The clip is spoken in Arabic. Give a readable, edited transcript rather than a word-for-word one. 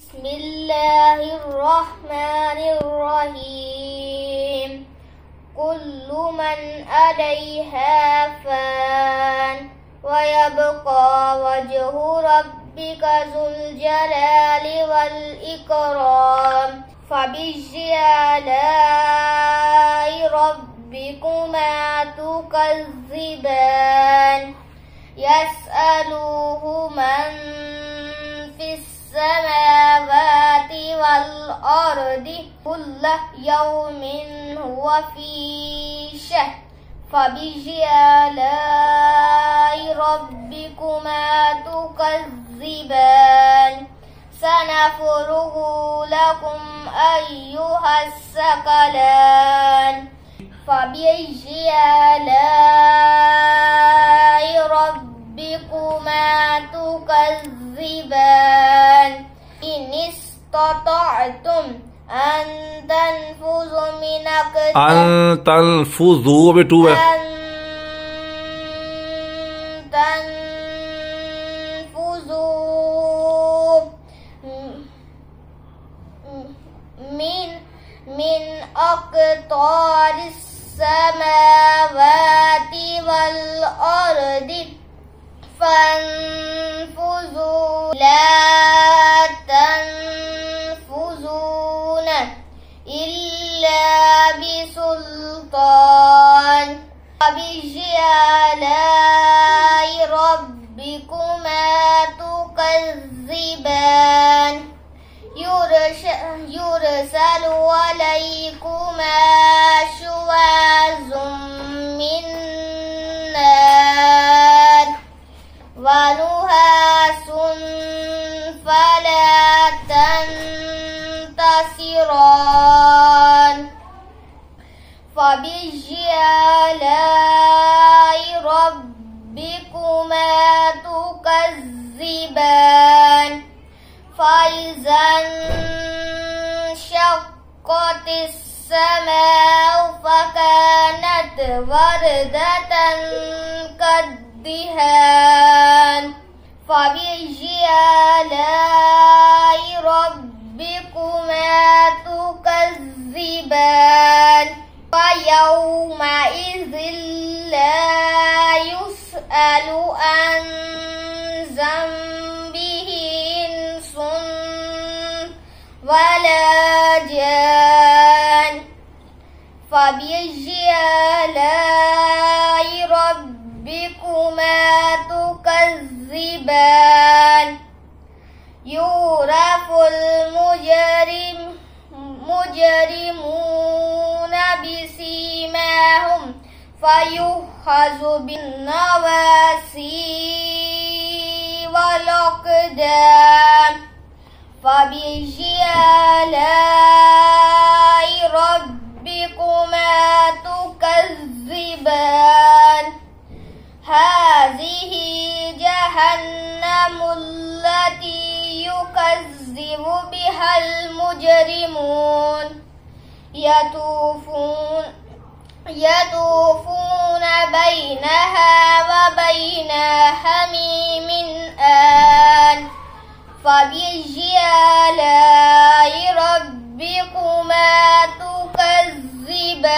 بسم الله الرحمن الرحيم كل من عليها فان ويبقى وجه ربك ذو الجلال والإكرام فبأي آلاء ربكما تكذبان يسأله من في السماوات والأرض كل يوم هو في شأن فبأي آلاء ربكما تكذبان سنفرغ لكم أيها الثقلان فبأي آلاء ربكما تكذبان إن استطعتم أن تنفذوا من من أقطار السماوات والأرض فانفذوا لا تنفذون إلا بسلطان فبأي آلاء ربكما تكذبان يرسل عليكما شواظ من نار ونحاس فلا تنتصران فبأي آلاء ربكما تكذبان فإذا انشقت السماء فكانت وردة كالدهان فبأي آلاء ربكما تكذبان فيومئذ لا يسأل عن ذنبه إنس ولا جان فبأي آلاء ربكما تكذبان يعرف المجرمون بسيماهم فيؤخذ بالنواصي والأقدام فبأي آلاء ربكما تكذبان هذه جهنم التي يكذب بها المجرمون يطوفون بينها وبين حميم آن فبأي آلاء ربكما تكذبان